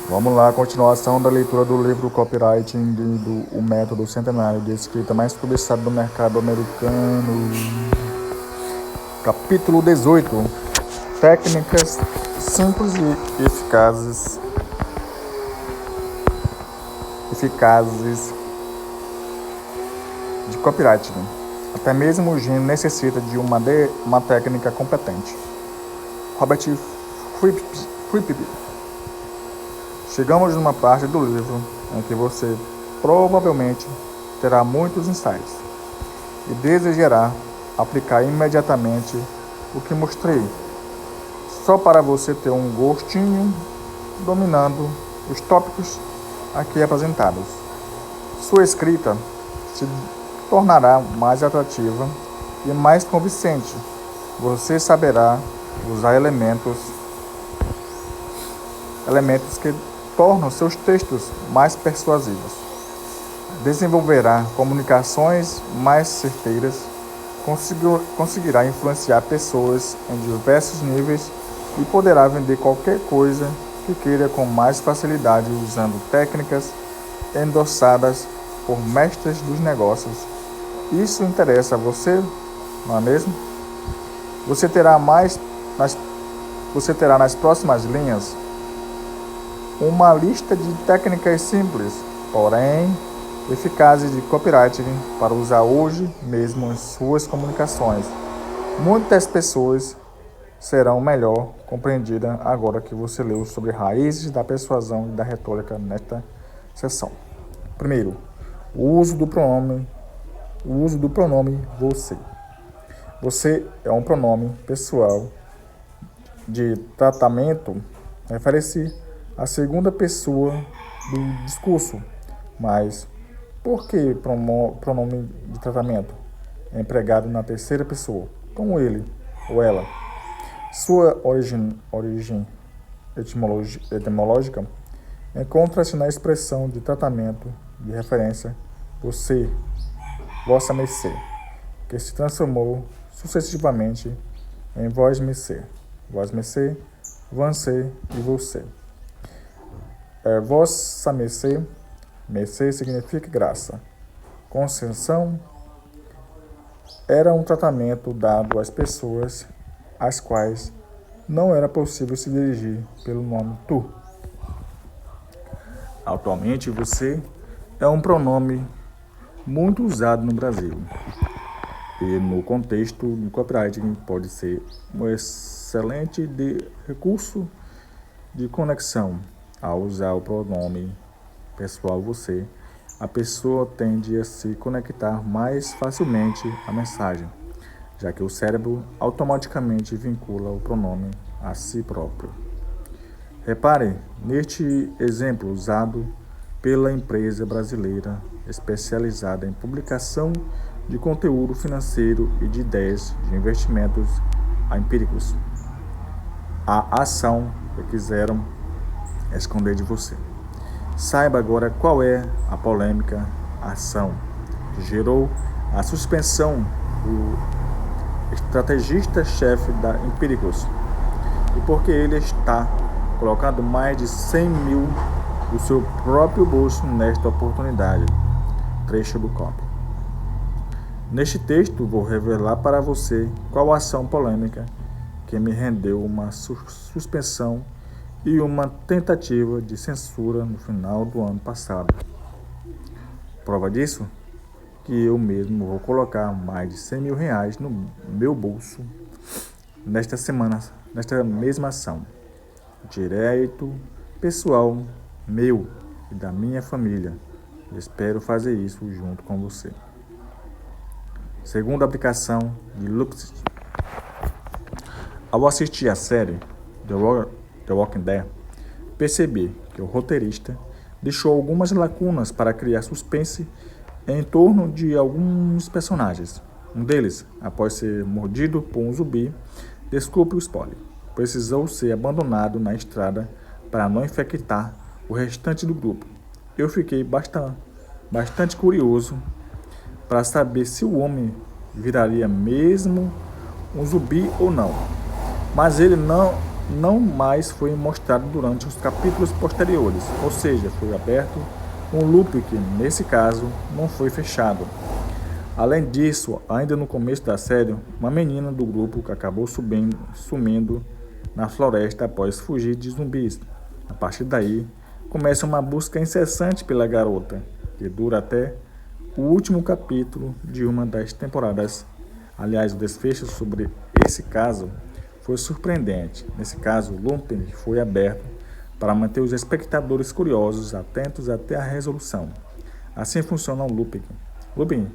Vamos lá, continuação da leitura do livro Copywriting do O Método Centenário de Escrita mais cobiçado do mercado americano. Capítulo 18. Técnicas simples e eficazes de copywriting. Até mesmo o gênio necessita de uma técnica competente. Robert Fripp. Chegamos numa parte do livro em que você provavelmente terá muitos insights e desejará aplicar imediatamente o que mostrei, só para você ter um gostinho dominando os tópicos aqui apresentados. Sua escrita se tornará mais atrativa e mais convincente. Você saberá usar elementos que tornam seus textos mais persuasivos. Desenvolverá comunicações mais certeiras, conseguirá influenciar pessoas em diversos níveis e poderá vender qualquer coisa que queira com mais facilidade usando técnicas endossadas por mestres dos negócios. Isso interessa a você, não é mesmo? Você terá nas próximas linhas uma lista de técnicas simples, porém eficazes de copywriting para usar hoje mesmo em suas comunicações. Muitas pessoas serão melhor compreendidas agora que você leu sobre raízes da persuasão e da retórica nesta sessão. Primeiro, o uso do pronome você. Você é um pronome pessoal de tratamento, refere-se à segunda pessoa do discurso, mas por que pronome de tratamento é empregado na terceira pessoa, como ele ou ela? Sua origem etimológica encontra-se na expressão de tratamento de referência você, vossa mercê, que se transformou sucessivamente em vós mercê, você e você. Vossa mercê, mercê significa graça. Concessão era um tratamento dado às pessoas às quais não era possível se dirigir pelo nome tu. Atualmente você é um pronome muito usado no Brasil e no contexto do copywriting pode ser um excelente recurso de conexão. Ao usar o pronome pessoal você, a pessoa tende a se conectar mais facilmente à mensagem, já que o cérebro automaticamente vincula o pronome a si próprio. Repare neste exemplo usado pela empresa brasileira especializada em publicação de conteúdo financeiro e de ideias de investimentos empíricos. A ação que quiseram esconder de você. Saiba agora qual é a polêmica ação que gerou a suspensão do estrategista-chefe da Empíricos e porque ele está colocando mais de 100 mil do seu próprio bolso nesta oportunidade. Trecho do copy. Neste texto vou revelar para você qual a ação polêmica que me rendeu uma suspensão e uma tentativa de censura no final do ano passado. Prova disso? Que eu mesmo vou colocar mais de 100 mil reais no meu bolso nesta mesma ação. Direito pessoal meu e da minha família. Espero fazer isso junto com você. Segunda aplicação de Lux. Ao assistir a série The Walking Dead, percebi que o roteirista deixou algumas lacunas para criar suspense em torno de alguns personagens. Um deles, após ser mordido por um zumbi, desculpe o spoiler, precisou ser abandonado na estrada para não infectar o restante do grupo. Eu fiquei bastante curioso para saber se o homem viraria mesmo um zumbi ou não. Mas ele não não mais foi mostrado durante os capítulos posteriores, ou seja, foi aberto um loop que, nesse caso, não foi fechado. Além disso, ainda no começo da série, uma menina do grupo que acabou sumindo na floresta após fugir de zumbis. A partir daí, começa uma busca incessante pela garota, que dura até o último capítulo de uma das temporadas. Aliás, o desfecho sobre esse caso foi surpreendente. Nesse caso, o looping foi aberto para manter os espectadores curiosos, atentos até a resolução. Assim funciona o looping. Looping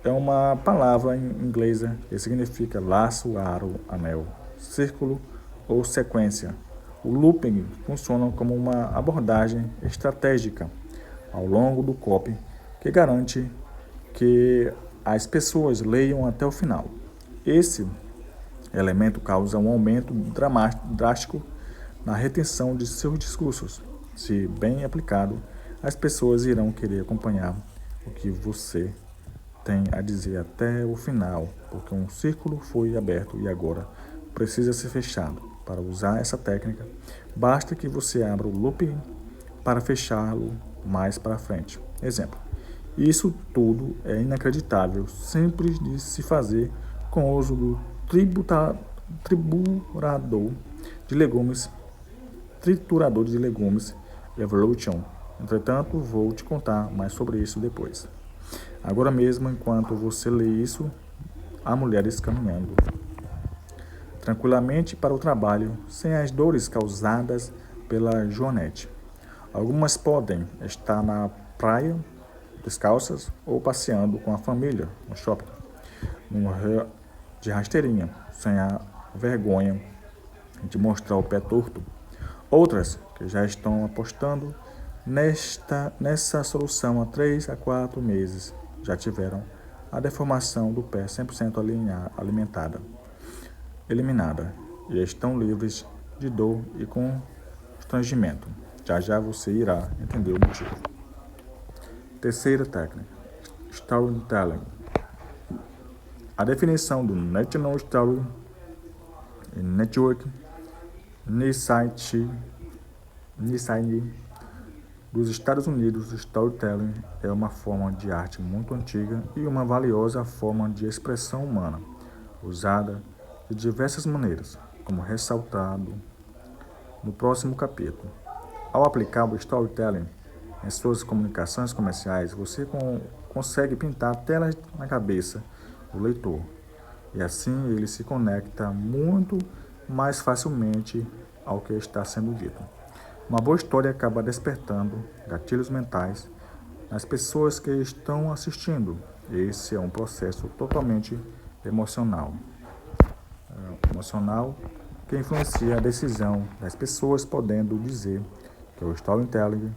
é uma palavra em inglês que significa laço, aro, anel, círculo ou sequência. O looping funciona como uma abordagem estratégica ao longo do copy que garante que as pessoas leiam até o final. Esse elemento causa um aumento drástico na retenção de seus discursos. Se bem aplicado, as pessoas irão querer acompanhar o que você tem a dizer até o final, porque um círculo foi aberto e agora precisa ser fechado. Para usar essa técnica, basta que você abra o looping para fechá-lo mais para frente. Exemplo: isso tudo é inacreditável, simples de se fazer com o uso do triturador de legumes Evolution. Entretanto, vou te contar mais sobre isso depois. Agora mesmo, enquanto você lê isso, há mulheres caminhando tranquilamente para o trabalho, sem as dores causadas pela joanete. Algumas podem estar na praia, descalças, ou passeando com a família no shopping, de rasteirinha, sem a vergonha de mostrar o pé torto. Outras que já estão apostando nessa solução há 3 a 4 meses já tiveram a deformação do pé 100% eliminada e estão livres de dor e constrangimento. Já já você irá entender o motivo. Terceira técnica: storytelling. A definição do National Story Network NIST dos Estados Unidos, storytelling é uma forma de arte muito antiga e uma valiosa forma de expressão humana, usada de diversas maneiras, como ressaltado no próximo capítulo. Ao aplicar o storytelling em suas comunicações comerciais, você consegue pintar telas na cabeça do leitor, e assim ele se conecta muito mais facilmente ao que está sendo dito. Uma boa história acaba despertando gatilhos mentais nas pessoas que estão assistindo. Esse é um processo totalmente emocional que influencia a decisão das pessoas, podendo dizer que o storytelling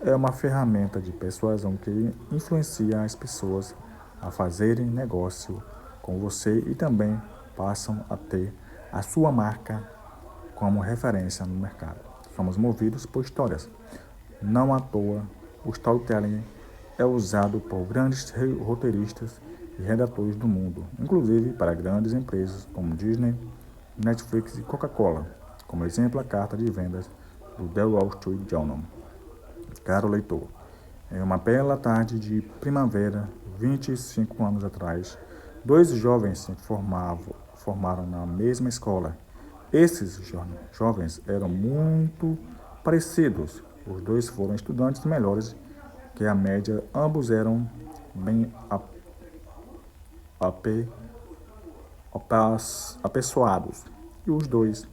é uma ferramenta de persuasão que influencia as pessoas a fazerem negócio com você e também passam a ter a sua marca como referência no mercado. Somos movidos por histórias. Não à toa, o storytelling é usado por grandes roteiristas e redatores do mundo, inclusive para grandes empresas como Disney, Netflix e Coca-Cola. Como exemplo, a carta de vendas do The Wall Street Journal. Caro leitor, em uma bela tarde de primavera, 25 anos atrás, 2 jovens se formaram na mesma escola. Esses jovens eram muito parecidos. Os 2 foram estudantes melhores que a média. Ambos eram bem apessoados. E os 2,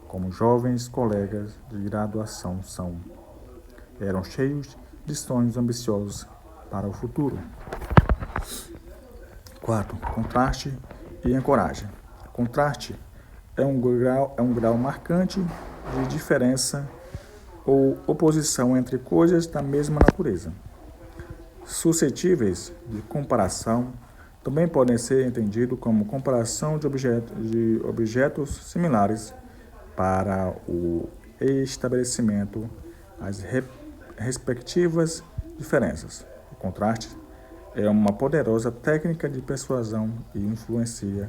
como jovens colegas de graduação, eram cheios de sonhos ambiciosos para o futuro. 4. Contraste e ancoragem. Contraste é um grau marcante de diferença ou oposição entre coisas da mesma natureza. Suscetíveis de comparação também podem ser entendidos como comparação de objetos similares para o estabelecimento das respectivas diferenças. O contraste é uma poderosa técnica de persuasão e influência.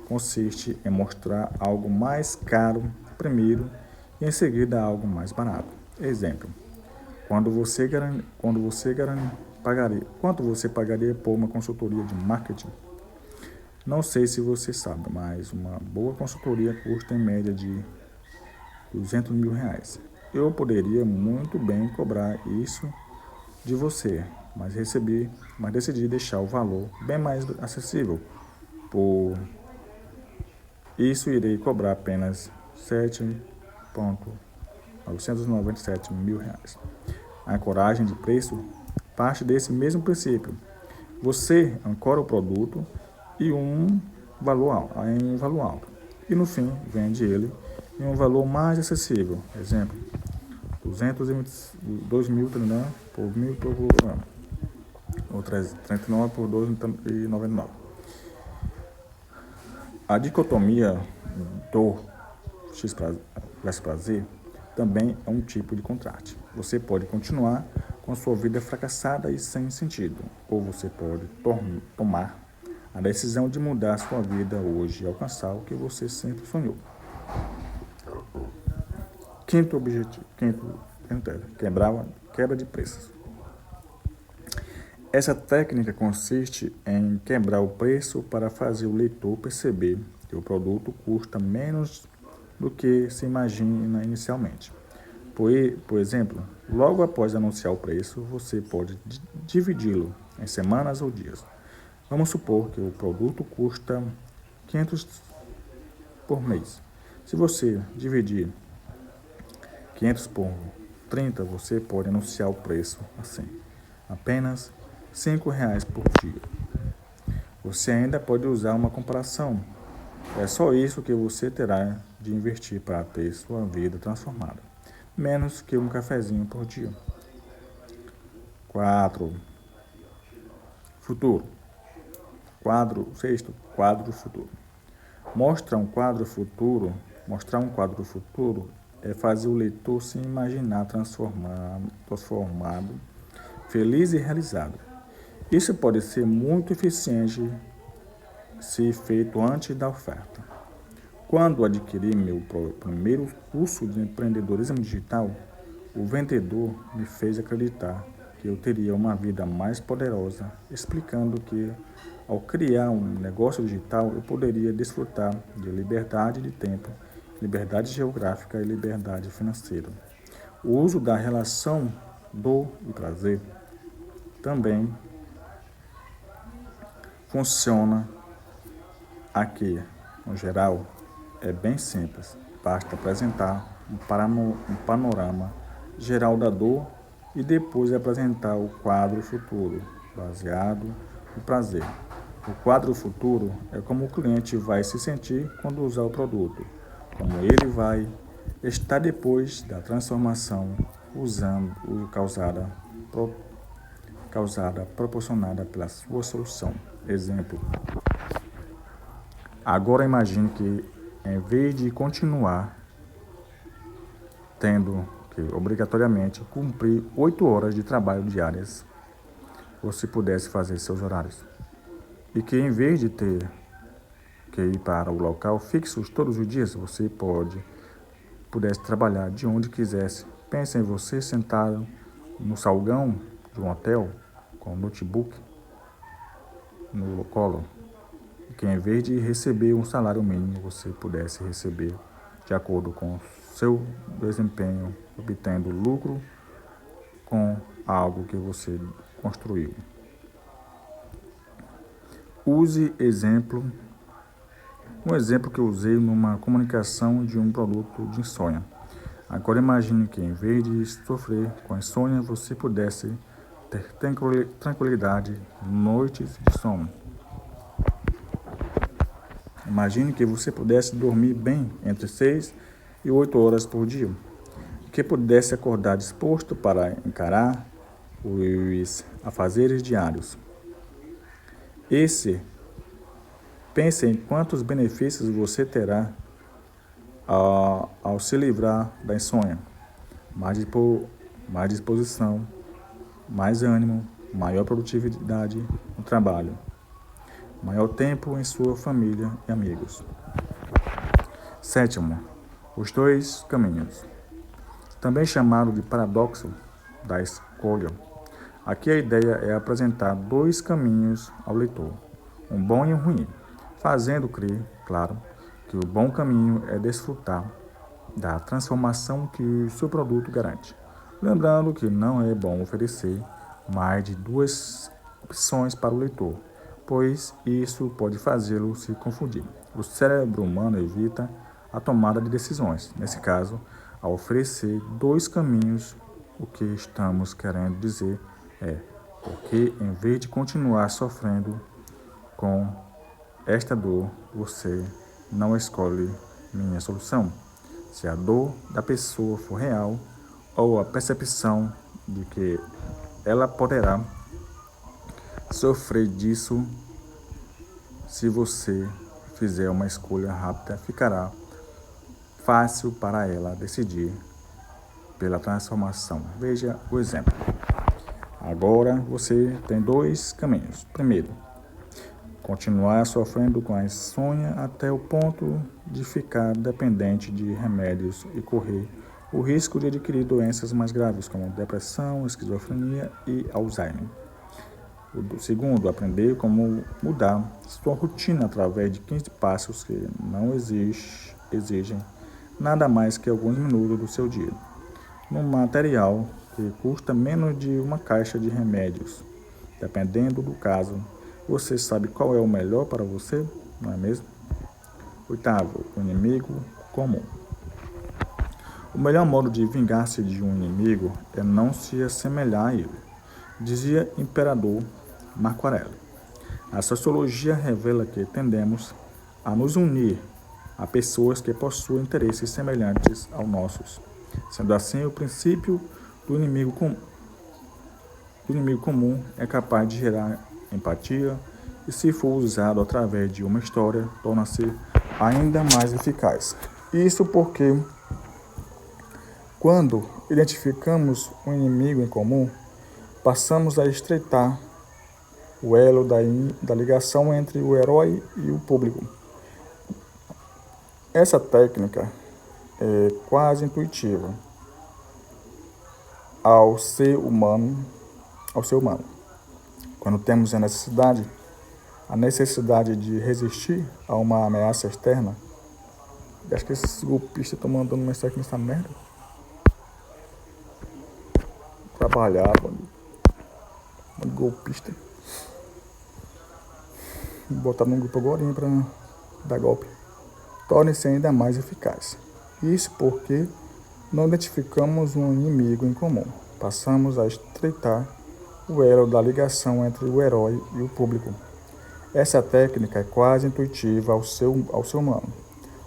Consiste em mostrar algo mais caro primeiro e em seguida algo mais barato. Exemplo: quanto você pagaria por uma consultoria de marketing? Não sei se você sabe, mas uma boa consultoria custa em média de R$ 200.000. Eu poderia muito bem cobrar isso de você, mas decidi deixar o valor bem mais acessível. Por isso, irei cobrar apenas R$ 7.997.000. A coragem de preço parte desse mesmo princípio. Você ancora o produto em um valor alto e no fim vende ele em um valor mais acessível. Exemplo: 2.000 por 1.000 por programa, ou 39 por 2,99. A dicotomia dor versus prazer também é um tipo de contraste. Você pode continuar com sua vida fracassada e sem sentido, ou você pode tomar a decisão de mudar sua vida hoje e alcançar o que você sempre sonhou. Quinto objetivo, quebra de preços. Essa técnica consiste em quebrar o preço para fazer o leitor perceber que o produto custa menos do que se imagina inicialmente. Por exemplo, logo após anunciar o preço, você pode dividi-lo em semanas ou dias. Vamos supor que o produto custa 500 por mês. Se você dividir 500 por 30, você pode anunciar o preço assim: apenas R$ 5 por dia. Você ainda pode usar uma comparação. É só isso que você terá de investir para ter sua vida transformada. Menos que um cafezinho por dia. 4. Futuro. Quadro futuro. Mostrar um quadro futuro é fazer o leitor se imaginar transformado, feliz e realizado. Isso pode ser muito eficiente se feito antes da oferta. Quando adquiri meu primeiro curso de empreendedorismo digital, o vendedor me fez acreditar que eu teria uma vida mais poderosa, explicando que, ao criar um negócio digital, eu poderia desfrutar de liberdade de tempo, liberdade geográfica e liberdade financeira. O uso da relação dor e prazer também funciona aqui. No geral, é bem simples. Basta apresentar um panorama geral da dor e depois apresentar o quadro futuro, baseado no prazer. O quadro futuro é como o cliente vai se sentir quando usar o produto, como ele vai estar depois da transformação proporcionada pela sua solução. Exemplo: agora imagine que, em vez de continuar tendo que obrigatoriamente cumprir 8 horas de trabalho diárias, você pudesse fazer seus horários. E que, em vez de ter que ir para o local fixo todos os dias, você pudesse trabalhar de onde quisesse. Pense em você sentado no salão de um hotel com um notebook no colo, que em vez de receber um salário mínimo, você pudesse receber de acordo com seu desempenho, obtendo lucro com algo que você construiu. Use um exemplo que eu usei numa comunicação de um produto de insônia. Agora imagine que, em vez de sofrer com insônia, você pudesse ter tranquilidade, noites de sono. Imagine que você pudesse dormir bem entre 6 e 8 horas por dia, que pudesse acordar disposto para encarar os afazeres diários. Pense em quantos benefícios você terá ao se livrar da insônia: mais disposição, mais ânimo, maior produtividade no trabalho, maior tempo em sua família e amigos. 7. Os dois caminhos, também chamado de paradoxo da escolha. Aqui a ideia é apresentar dois caminhos ao leitor, um bom e um ruim, fazendo crer, claro, que o bom caminho é desfrutar da transformação que o seu produto garante. Lembrando que não é bom oferecer mais de duas opções para o leitor, pois isso pode fazê-lo se confundir. O cérebro humano evita a tomada de decisões. Nesse caso, ao oferecer dois caminhos, o que estamos querendo dizer é porque, em vez de continuar sofrendo com esta dor, você não escolhe minha solução. Se a dor da pessoa for real, ou a percepção de que ela poderá sofrer disso, se você fizer uma escolha rápida, ficará fácil para ela decidir pela transformação. Veja o exemplo. Agora você tem dois caminhos. Primeiro, continuar sofrendo com a insônia até o ponto de ficar dependente de remédios e correr o risco de adquirir doenças mais graves como depressão, esquizofrenia e Alzheimer. O segundo, aprender como mudar sua rotina através de 15 passos que não exigem nada mais que alguns minutos do seu dia, num material que custa menos de uma caixa de remédios. Dependendo do caso, você sabe qual é o melhor para você, não é mesmo? Oitavo, o inimigo comum. O melhor modo de vingar-se de um inimigo é não se assemelhar a ele, dizia o imperador Marco Aurélio. A sociologia revela que tendemos a nos unir a pessoas que possuem interesses semelhantes aos nossos. Sendo assim, o princípio do inimigo comum é capaz de gerar empatia e, se for usado através de uma história, torna-se ainda mais eficaz. Isso porque, quando identificamos um inimigo em comum, passamos a estreitar o elo da ligação entre o herói e o público. Essa técnica é quase intuitiva ao ser humano. Quando temos a necessidade de resistir a uma ameaça externa. Acho que esses golpistas estão mandando mensagem nessa merda. Trabalhar, mano. Golpista. Vou botar num grupo agora pra dar golpe. Torne-se ainda mais eficaz. Isso porque não identificamos um inimigo em comum. Passamos a estreitar o elo da ligação entre o herói e o público. Essa técnica é quase intuitiva ao ser humano.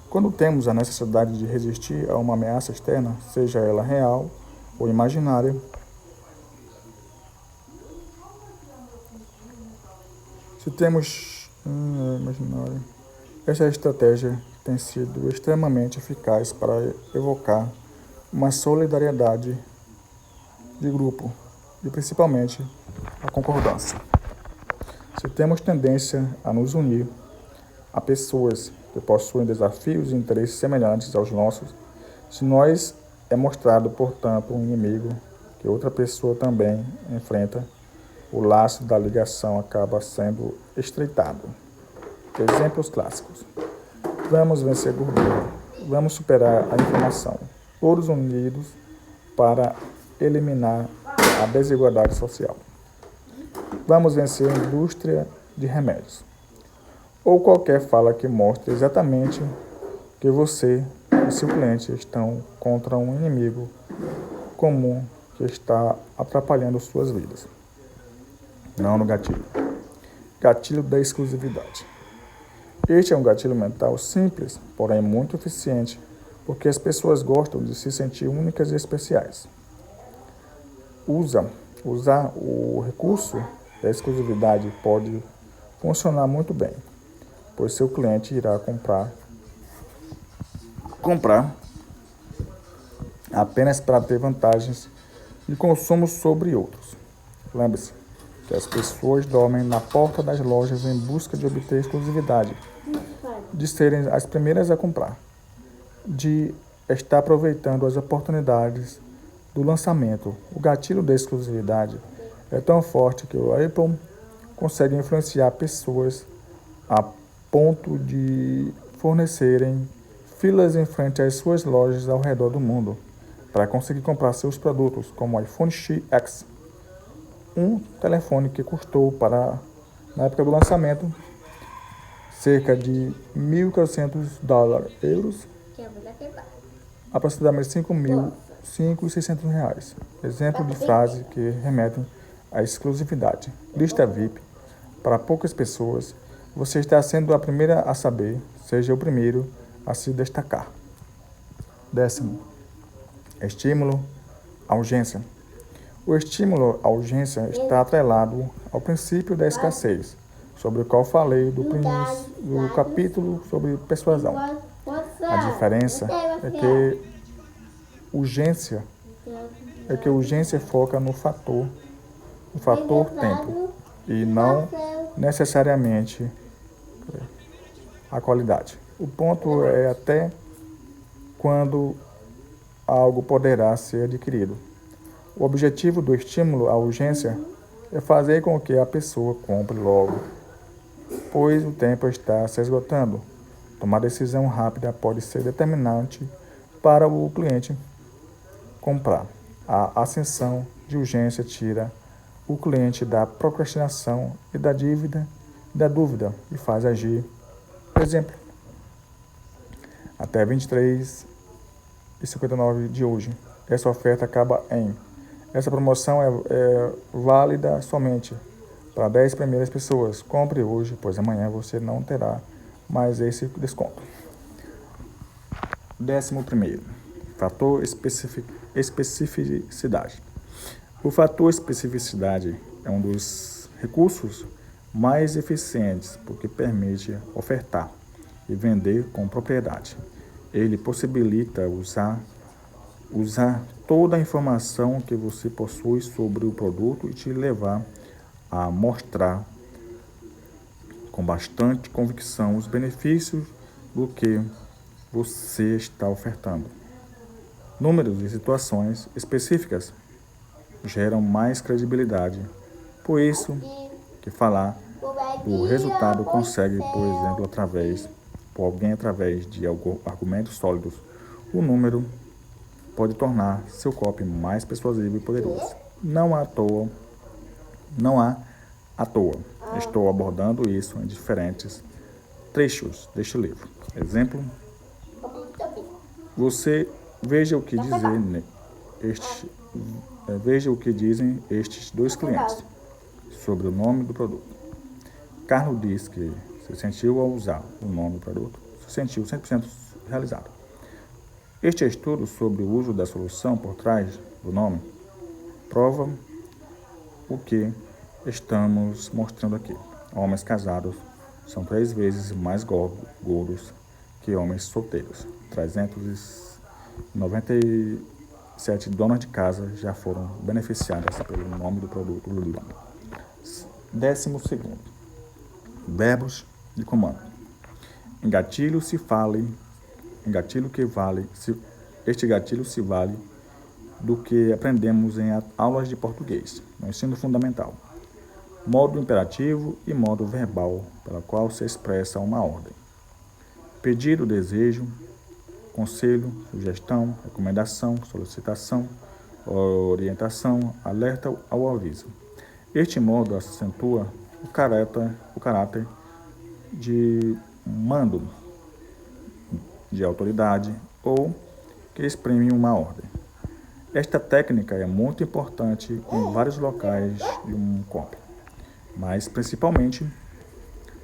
Quando temos a necessidade de resistir a uma ameaça externa, seja ela real ou imaginária, essa estratégia tem sido extremamente eficaz para evocar uma solidariedade de grupo e principalmente a concordância. Se temos tendência a nos unir a pessoas que possuem desafios e interesses semelhantes aos nossos, se nós é mostrado, portanto, um inimigo que outra pessoa também enfrenta, o laço da ligação acaba sendo estreitado. Exemplos clássicos. Vamos vencer gordura. Vamos superar a inflamação. Todos unidos para eliminar a desigualdade social. Vamos vencer a indústria de remédios. Ou qualquer fala que mostre exatamente que você e seu cliente estão contra um inimigo comum que está atrapalhando suas vidas. Não no gatilho. Gatilho da exclusividade. Este é um gatilho mental simples, porém muito eficiente, porque as pessoas gostam de se sentir únicas e especiais. Usar o recurso da exclusividade pode funcionar muito bem, pois seu cliente irá comprar apenas para ter vantagens de consumo sobre outros. Lembre-se que as pessoas dormem na porta das lojas em busca de obter exclusividade, de serem as primeiras a comprar, de está aproveitando as oportunidades do lançamento. O gatilho da exclusividade é tão forte que o Apple consegue influenciar pessoas a ponto de fornecerem filas em frente às suas lojas ao redor do mundo para conseguir comprar seus produtos, como o iPhone X, um telefone que custou na época do lançamento, cerca de $1.400, aproximadamente R$ 5.600. Exemplo de frase que remetem à exclusividade. Lista VIP para poucas pessoas. Você está sendo a primeira a saber, seja o primeiro a se destacar. 10º, estímulo à urgência. O estímulo à urgência está atrelado ao princípio da escassez, sobre o qual falei do capítulo sobre persuasão. A diferença é que urgência foca no fator tempo e não necessariamente a qualidade. O ponto é até quando algo poderá ser adquirido. O objetivo do estímulo à urgência é fazer com que a pessoa compre logo, pois o tempo está se esgotando. Tomar decisão rápida pode ser determinante para o cliente comprar. A ascensão de urgência tira o cliente da procrastinação e da dúvida e faz agir. Por exemplo, até 23h59 de hoje, essa oferta acaba em. Essa promoção é válida somente para 10 primeiras pessoas. Compre hoje, pois amanhã você não terá mais esse desconto. 11º, fator especificidade. O fator especificidade é um dos recursos mais eficientes porque permite ofertar e vender com propriedade. Ele possibilita usar toda a informação que você possui sobre o produto e te levar a mostrar com bastante convicção os benefícios do que você está ofertando. Números e situações específicas geram mais credibilidade. Por isso que falar do resultado consegue, por exemplo, através de argumentos sólidos. O número pode tornar seu copy mais persuasivo e poderoso. Não há à toa. Estou abordando isso em diferentes trechos deste livro. Exemplo, veja o que dizem estes dois clientes sobre o nome do produto. Carlos diz que se sentiu ao usar o nome do produto, se sentiu 100% realizado. Este estudo sobre o uso da solução por trás do nome prova o que estamos mostrando aqui. Homens casados são 3 vezes mais gordos que homens solteiros. 397 donas de casa já foram beneficiadas pelo nome do produto. 12º, verbos de comando. Este gatilho se vale do que aprendemos em aulas de português, no ensino fundamental. Modo imperativo e modo verbal, pela qual se expressa uma ordem. Pedido, desejo, conselho, sugestão, recomendação, solicitação, orientação, alerta ao aviso. Este modo acentua o caráter de mando, de autoridade ou que exprime uma ordem. Esta técnica é muito importante em vários locais de um copy, mas principalmente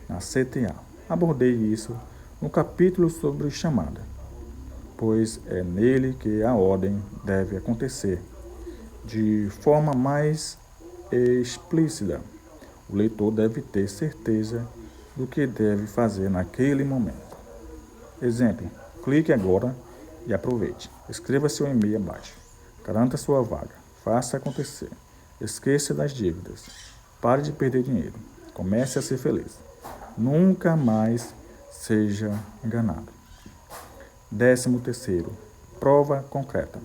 na CTA. Abordei isso no capítulo sobre chamada, pois é nele que a ordem deve acontecer de forma mais explícita. O leitor deve ter certeza do que deve fazer naquele momento. Exemplo, clique agora e aproveite. Escreva seu e-mail abaixo. Garanta sua vaga. Faça acontecer. Esqueça das dívidas. Pare de perder dinheiro. Comece a ser feliz. Nunca mais seja enganado. 13º, Prova concreta.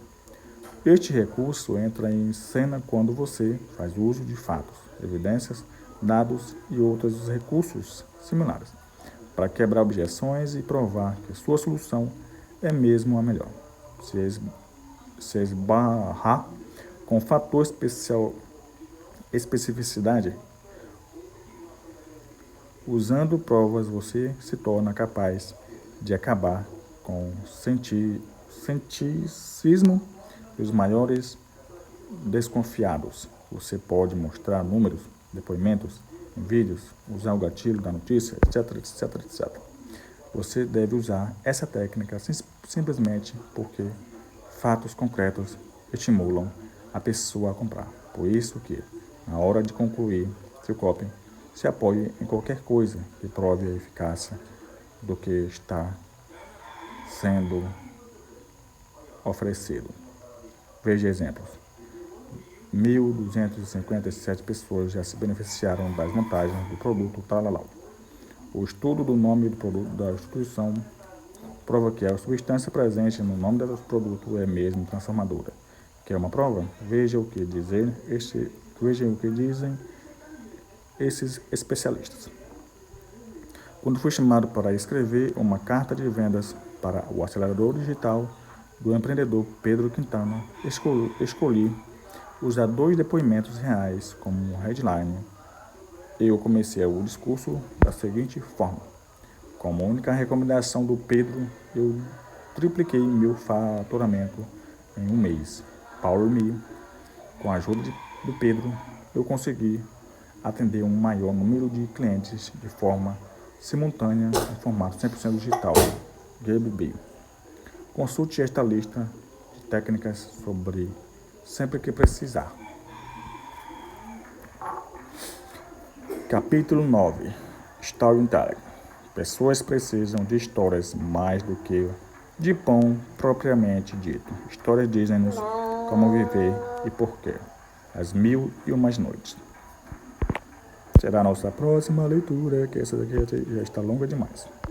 Este recurso entra em cena quando você faz uso de fatos, evidências, dados e outros recursos similares para quebrar objeções e provar que sua solução é mesmo a melhor. Se esbarrar com fator especificidade, usando provas, você se torna capaz de acabar com o ceticismo dos maiores desconfiados. Você pode mostrar números, depoimentos, em vídeos, usar o gatilho da notícia, etc, etc, etc. Você deve usar essa técnica simplesmente porque fatos concretos estimulam a pessoa a comprar. Por isso que, na hora de concluir seu copy, se apoie em qualquer coisa que prove a eficácia do que está sendo oferecido. Veja exemplos. 1.257 pessoas já se beneficiaram das vantagens do produto Talalau. O estudo do nome do produto da instituição prova que a substância presente no nome do produto é mesmo transformadora. Quer uma prova? Veja o que dizem esses especialistas. Quando fui chamado para escrever uma carta de vendas para o acelerador digital do empreendedor Pedro Quintana, escolhi usar 2 depoimentos reais como headline. Eu comecei o discurso da seguinte forma: como única recomendação do Pedro, eu tripliquei meu faturamento em um mês. Power Me. Com a ajuda do Pedro, eu consegui atender um maior número de clientes de forma simultânea em formato 100% digital. GBB. Consulte esta lista de técnicas sobre sempre que precisar. Capítulo 9. Storytelling. Pessoas precisam de histórias mais do que de pão propriamente dito. Histórias dizem-nos como viver e porquê. As 1001 noites. Será a nossa próxima leitura, que essa daqui já está longa demais.